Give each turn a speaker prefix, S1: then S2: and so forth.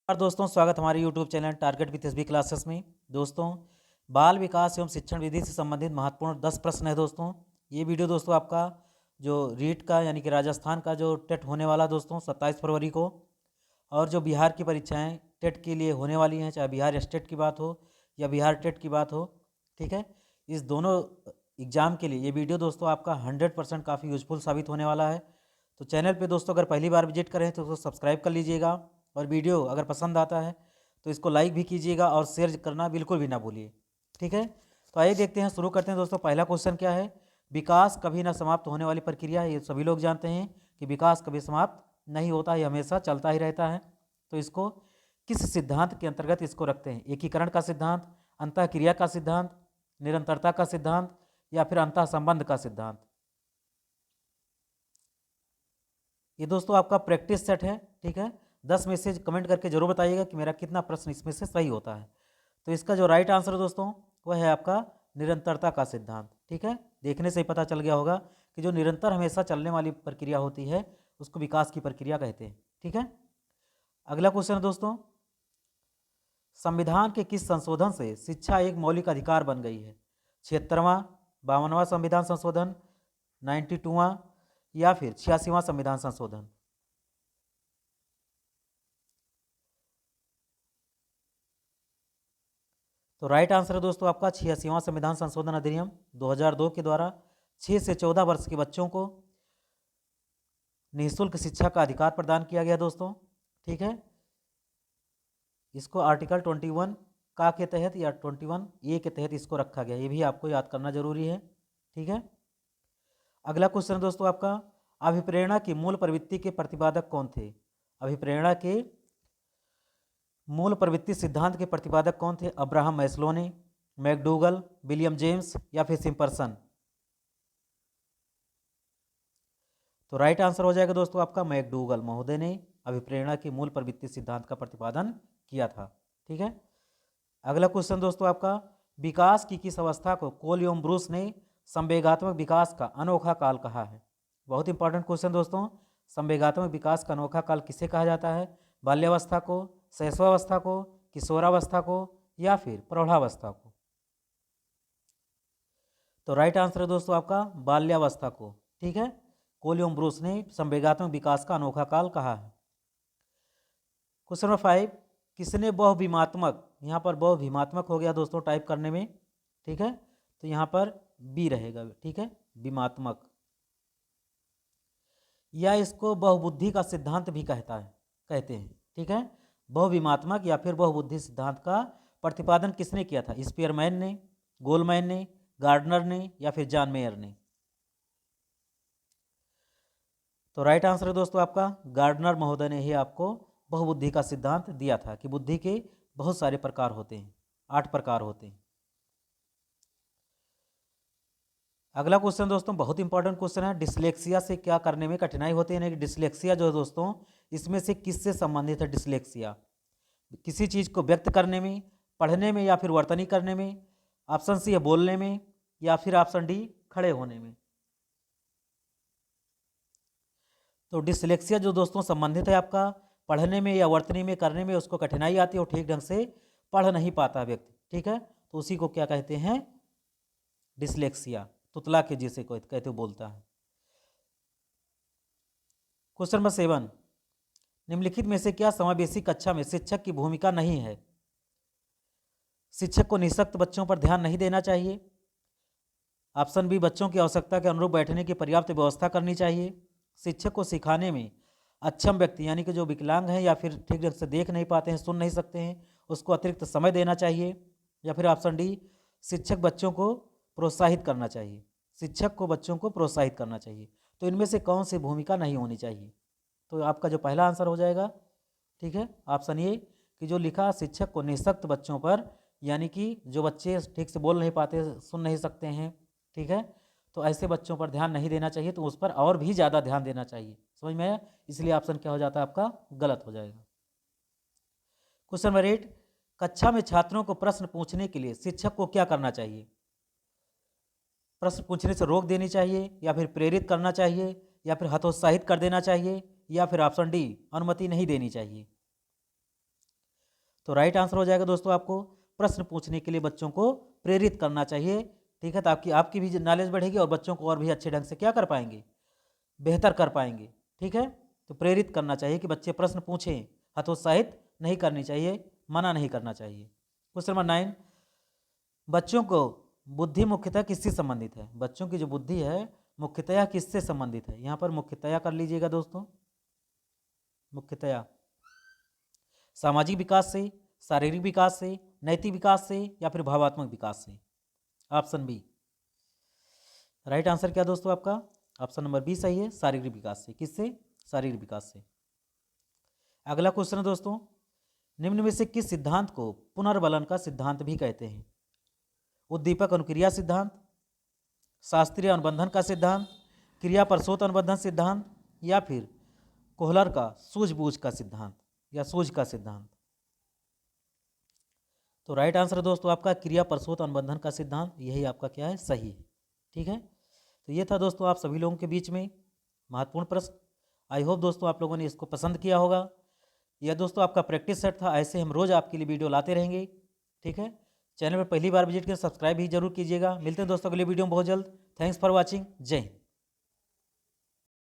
S1: और दोस्तों स्वागत हमारे YouTube channel target with SB classes में। दोस्तों बाल विकास एवं शिक्षण विधि से संबंधित महत्वपूर्ण 10 प्रश्न है। दोस्तों ये वीडियो दोस्तों आपका जो रीट का यानी कि राजस्थान का जो टेट होने वाला दोस्तों 27 फरवरी को, और जो बिहार की परीक्षाएं टेट के लिए होने वाली हैं, चाहे बिहार स्टेट की बात हो या बिहार टेट की बात हो, ठीक है, इस दोनों एग्ज़ाम के लिए ये वीडियो दोस्तों आपका 100% काफ़ी यूजफुल साबित होने वाला है। तो चैनल पे दोस्तों अगर पहली बार विजिट करें तो सब्सक्राइब कर लीजिएगा, और वीडियो अगर पसंद आता है तो इसको लाइक भी कीजिएगा और शेयर करना बिल्कुल भी ना भूलिए, ठीक है। तो आइए देखते हैं, शुरू करते हैं दोस्तों। पहला क्वेश्चन क्या है? विकास कभी ना समाप्त होने वाली प्रक्रिया है। ये सभी लोग जानते हैं कि विकास कभी समाप्त नहीं होता, ये हमेशा चलता ही रहता है। तो इसको किस सिद्धांत के अंतर्गत इसको रखते हैं? एकीकरण का सिद्धांत, अंतःक्रिया का सिद्धांत, निरंतरता का सिद्धांत, या फिर अंतः संबंध का सिद्धांत? ये दोस्तों आपका प्रैक्टिस सेट है, ठीक है। 10 में से कमेंट करके जरूर बताइएगा कि मेरा कितना प्रश्न इसमें से सही होता है। तो इसका जो राइट आंसर है दोस्तों वह है आपका निरंतरता का सिद्धांत, ठीक है। देखने से ही पता चल गया होगा कि जो निरंतर हमेशा चलने वाली प्रक्रिया होती है उसको विकास की प्रक्रिया कहते हैं, ठीक है। अगला क्वेश्चन है दोस्तों, संविधान के किस संशोधन से शिक्षा एक मौलिक अधिकार बन गई है? 76वां, 52वां संविधान संशोधन, 92वां, या फिर 86वां संविधान संशोधन? तो राइट आंसर है दोस्तों आपका 86वां संविधान संशोधन अधिनियम 2002 के द्वारा 6 से 14 वर्ष के बच्चों को निःशुल्क शिक्षा का अधिकार प्रदान किया गया दोस्तों, ठीक है। इसको आर्टिकल 21 का के तहत या 21A के तहत इसको रखा गया, ये भी आपको याद करना जरूरी है, ठीक है। अगला क्वेश्चन है दोस्तों आपका, अभिप्रेरणा की मूल प्रवृत्ति के प्रतिपादक कौन थे? अभिप्रेरणा के मूल प्रवृत्ति सिद्धांत के प्रतिपादक कौन थे? अब्राहम मैस्लो ने, मैकडूगल, विलियम जेम्स, या फिर सिम्परसन? तो राइट आंसर हो जाएगा दोस्तों आपका मैकडूगल महोदय ने अभिप्रेरणा के मूल प्रवृत्ति सिद्धांत का प्रतिपादन किया था, ठीक है। अगला क्वेश्चन दोस्तों आपका, विकास की किस अवस्था को कोल एवं ब्रूस ने संवेगात्मक विकास का अनोखा काल कहा है? बहुत इंपॉर्टेंट क्वेश्चन दोस्तों। संवेगात्मक विकास का अनोखा काल किसे कहा जाता है? बाल्यावस्था को, शैशवावस्था को, किशोरावस्था को, या फिर प्रौढ़ावस्था को? तो राइट आंसर है दोस्तों आपका बाल्यावस्था को, ठीक है। कोल एवं ब्रूस ने संवेगात्मक विकास का अनोखा काल कहा है। क्वेश्चन नंबर 5, किसने बहुभिमात्मक, यहाँ पर बहुभिमात्मक हो गया दोस्तों टाइप करने में, ठीक है, तो यहाँ पर बी रहेगा, ठीक है, विमात्मक, या इसको बहुबुद्धि का सिद्धांत भी कहते हैं, ठीक है। बहुविमात्मक या फिर बहुबुद्धि सिद्धांत का प्रतिपादन किसने किया था? स्पीयरमैन ने, गोलमैन ने, गार्डनर ने, या फिर जॉन मेयर ने? तो राइट आंसर है दोस्तों आपका गार्डनर महोदय ने ही आपको बहुबुद्धि का सिद्धांत दिया था कि बुद्धि के बहुत सारे प्रकार होते हैं, 8 प्रकार होते हैं। अगला क्वेश्चन दोस्तों बहुत इंपॉर्टेंट क्वेश्चन है, डिसलेक्सिया से क्या करने में कठिनाई होती है? डिसलेक्सिया जो है दोस्तों, इसमें से किससे संबंधित है डिसलेक्सिया? किसी चीज़ को व्यक्त करने में, पढ़ने में, या फिर वर्तनी करने में? ऑप्शन सी है बोलने में, या फिर ऑप्शन डी खड़े होने में? तो डिसलेक्सिया जो दोस्तों संबंधित है आपका पढ़ने में या वर्तनी में करने में, उसको कठिनाई आती है और ठीक ढंग से पढ़ नहीं पाता व्यक्ति, ठीक है, तो उसी को क्या कहते हैं? डिसलेक्सिया, तुतला के जिसे कहते बोलता है। क्वेश्चन नंबर 7, निम्नलिखित में से क्या समावेशी कक्षा में शिक्षक की भूमिका नहीं है? शिक्षक को निःशक्त बच्चों पर ध्यान नहीं देना चाहिए। ऑप्शन बी, बच्चों की आवश्यकता के अनुरूप बैठने की पर्याप्त व्यवस्था करनी चाहिए। शिक्षक को सिखाने में अक्षम व्यक्ति यानी कि जो विकलांग हैं या फिर ठीक ढंग से देख नहीं पाते हैं, सुन नहीं सकते हैं, उसको अतिरिक्त समय देना चाहिए। या फिर ऑप्शन डी, शिक्षक बच्चों को प्रोत्साहित करना चाहिए। शिक्षक को बच्चों को प्रोत्साहित करना चाहिए। तो इनमें से कौन सी भूमिका नहीं होनी चाहिए? तो आपका जो पहला आंसर हो जाएगा, ठीक है, ऑप्शन ए कि जो लिखा शिक्षक को निःशक्त बच्चों पर, यानी कि जो बच्चे ठीक से बोल नहीं पाते, सुन नहीं सकते हैं, ठीक है, तो ऐसे बच्चों पर ध्यान नहीं देना चाहिए, तो उस पर और भी ज़्यादा ध्यान देना चाहिए। समझ में आया? इसलिए ऑप्शन क्या हो जाता है आपका गलत हो जाएगा। क्वेश्चन नंबर 8, कक्षा में छात्रों को प्रश्न पूछने के लिए शिक्षक को क्या करना चाहिए? प्रश्न पूछने से रोक देनी चाहिए, या फिर प्रेरित करना चाहिए, या फिर हतोत्साहित कर देना चाहिए, या फिर ऑप्शन डी अनुमति नहीं देनी चाहिए? तो राइट आंसर हो जाएगा दोस्तों आपको प्रश्न पूछने के लिए बच्चों को प्रेरित करना चाहिए। ठीक है, तो आपकी भी नॉलेज बढ़ेगी और बच्चों को और भी अच्छे ढंग से क्या कर पाएंगे, बेहतर कर पाएंगे। ठीक है, तो प्रेरित करना चाहिए कि बच्चे प्रश्न पूछें, हतोत्साहित नहीं करनी चाहिए, मना नहीं करना चाहिए। क्वेश्चन नंबर 9, बच्चों को बुद्धि मुख्यतः किससे संबंधित है? बच्चों की जो बुद्धि है मुख्यतया किससे संबंधित है? यहाँ पर मुख्यतया कर लीजिएगा दोस्तों, मुख्यतया सामाजिक विकास से, शारीरिक विकास से, नैतिक विकास से या फिर भावात्मक विकास से। ऑप्शन बी राइट आंसर क्या दोस्तों आपका? ऑप्शन नंबर बी सही है, शारीरिक विकास से। किससे? शारीरिक विकास से। अगला क्वेश्चन है दोस्तों, निम्न में से किस सिद्धांत को पुनर्बलन का सिद्धांत भी कहते हैं? उद्दीपक अनुक्रिया सिद्धांत, शास्त्रीय अनुबंधन का सिद्धांत, क्रिया प्रसूत अनुबंधन सिद्धांत या फिर कोहलर का सूझबूझ का सिद्धांत या सूझ का सिद्धांत। तो राइट आंसर दोस्तों आपका क्रिया प्रसूत अनुबंधन का सिद्धांत, यही आपका क्या है, सही है। ठीक है, तो ये था दोस्तों आप सभी लोगों के बीच में महत्वपूर्ण प्रश्न। आई होप दोस्तों आप लोगों ने इसको पसंद किया होगा। यह दोस्तों आपका प्रैक्टिस सेट था, ऐसे हम रोज़ आपके लिए वीडियो लाते रहेंगे। ठीक है, चैनल पर पहली बार विजिट करें, सब्सक्राइब भी जरूर कीजिएगा। मिलते हैं दोस्तों अगले वीडियो में बहुत जल्द। Thanks for watching. जय हिंद।